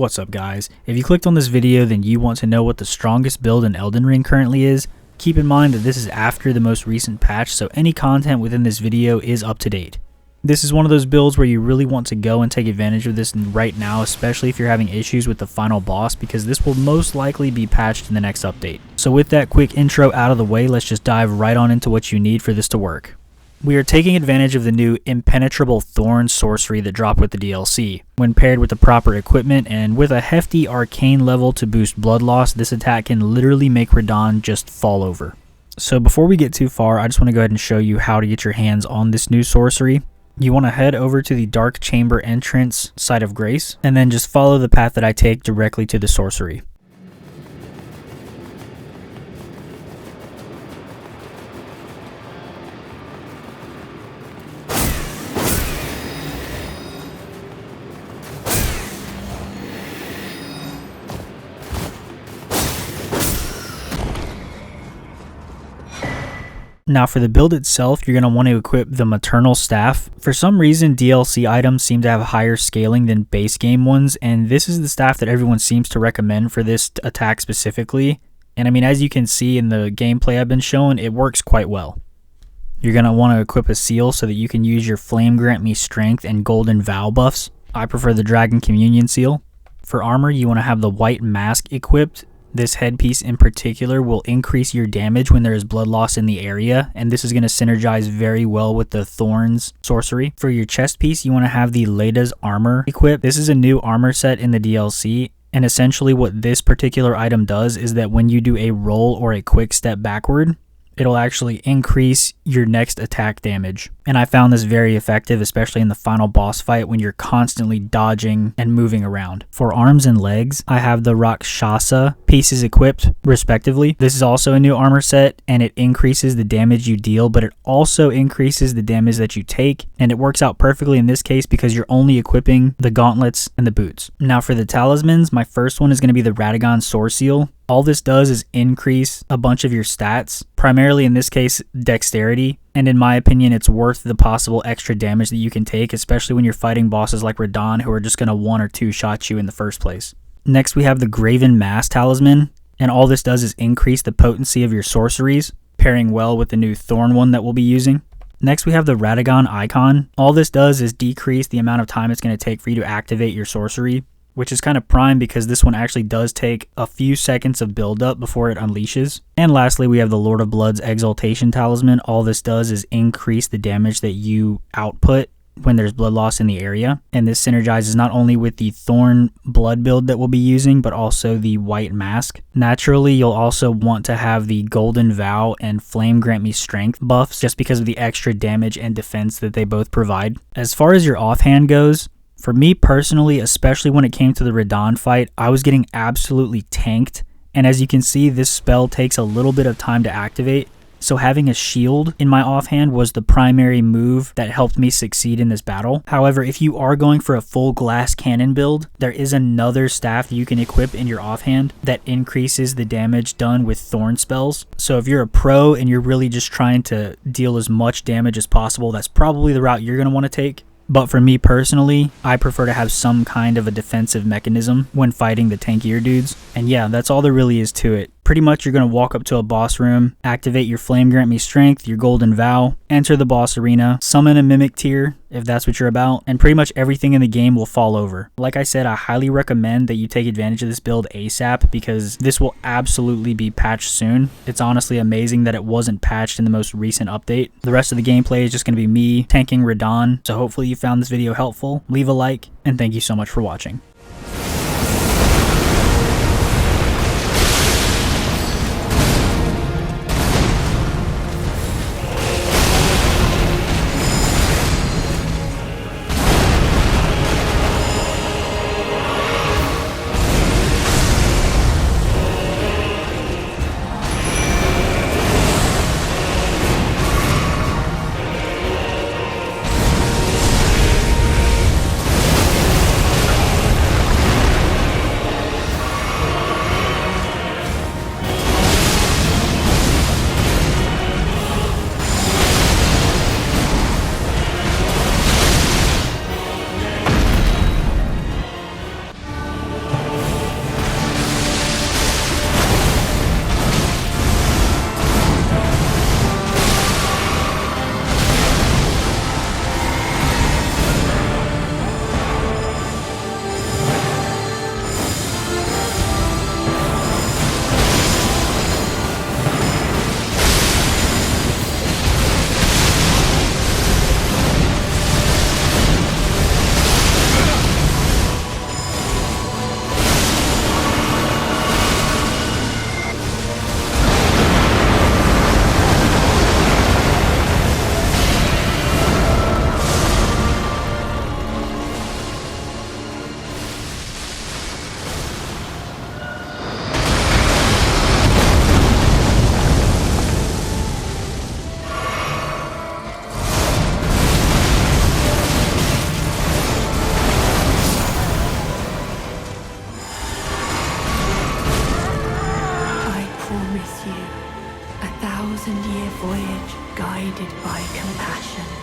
What's up guys? If you clicked on this video then you want to know what the strongest build in Elden Ring currently is. Keep in mind that this is after the most recent patch, so any content within this video is up to date. This is one of those builds where you really want to go and take advantage of this right now, especially if you're having issues with the final boss, because this will most likely be patched in the next update. So with that quick intro out of the way, let's just dive right on into what you need for this to work. We are taking advantage of the new Impenetrable Thorn sorcery that dropped with the DLC. When paired with the proper equipment and with a hefty arcane level to boost blood loss, this attack can literally make Radahn just fall over. So before we get too far, I just want to go ahead and show you how to get your hands on this new sorcery. You want to head over to the Dark Chamber entrance, Site of Grace, and then just follow the path that I take directly to the sorcery. Now for the build itself, you're going to want to equip the Maternal Staff. For some reason, DLC items seem to have higher scaling than base game ones, and this is the staff that everyone seems to recommend for this attack specifically. And I mean, as you can see in the gameplay I've been showing, it works quite well. You're going to want to equip a seal so that you can use your Flame Grant Me Strength and Golden Vow buffs. I prefer the Dragon Communion seal. For armor, you want to have the White Mask equipped. This headpiece in particular will increase your damage when there is blood loss in the area, and this is going to synergize very well with the Thorns sorcery. For your chest piece, you want to have the Leda's armor equipped. This is a new armor set in the DLC, and essentially what this particular item does is that when you do a roll or a quick step backward, it'll actually increase your next attack damage. And I found this very effective, especially in the final boss fight when you're constantly dodging and moving around. For arms and legs, I have the Rakshasa pieces equipped respectively. This is also a new armor set, and it increases the damage you deal, but it also increases the damage that you take, and it works out perfectly in this case because you're only equipping the gauntlets and the boots. Now for the talismans, my first one is going to be the Radagon Sword Seal. All this does is increase a bunch of your stats, primarily in this case dexterity, and in my opinion it's worth the possible extra damage that you can take, especially when you're fighting bosses like Radahn who are just going to one or two shot you in the first place. Next we have the Graven Mass Talisman, and all this does is increase the potency of your sorceries, pairing well with the new Thorn one that we'll be using. Next we have the Radagon Icon. All this does is decrease the amount of time it's going to take for you to activate your sorcery, which is kind of prime because this one actually does take a few seconds of build up before it unleashes. And lastly, we have the Lord of Blood's Exaltation Talisman. All this does is increase the damage that you output when there's blood loss in the area. And this synergizes not only with the Thorn Blood build that we'll be using, but also the White Mask. Naturally, you'll also want to have the Golden Vow and Flame Grant Me Strength buffs just because of the extra damage and defense that they both provide. As far as your offhand goes, for me personally, especially when it came to the Radahn fight, I was getting absolutely tanked, and as you can see, this spell takes a little bit of time to activate, so having a shield in my offhand was the primary move that helped me succeed in this battle. However, if you are going for a full glass cannon build, there is another staff that you can equip in your offhand that increases the damage done with thorn spells. So if you're a pro and you're really just trying to deal as much damage as possible, that's probably the route you're going to want to take. But for me personally, I prefer to have some kind of a defensive mechanism when fighting the tankier dudes. And yeah, that's all there really is to it. Pretty much you're going to walk up to a boss room, activate your Flame Grant Me Strength, your Golden Vow, enter the boss arena, summon a Mimic Tear if that's what you're about, and pretty much everything in the game will fall over. Like I said, I highly recommend that you take advantage of this build ASAP because this will absolutely be patched soon. It's honestly amazing that it wasn't patched in the most recent update. The rest of the gameplay is just going to be me tanking Radahn, so hopefully you found this video helpful. Leave a like, and thank you so much for watching. 1,000-year voyage guided by compassion.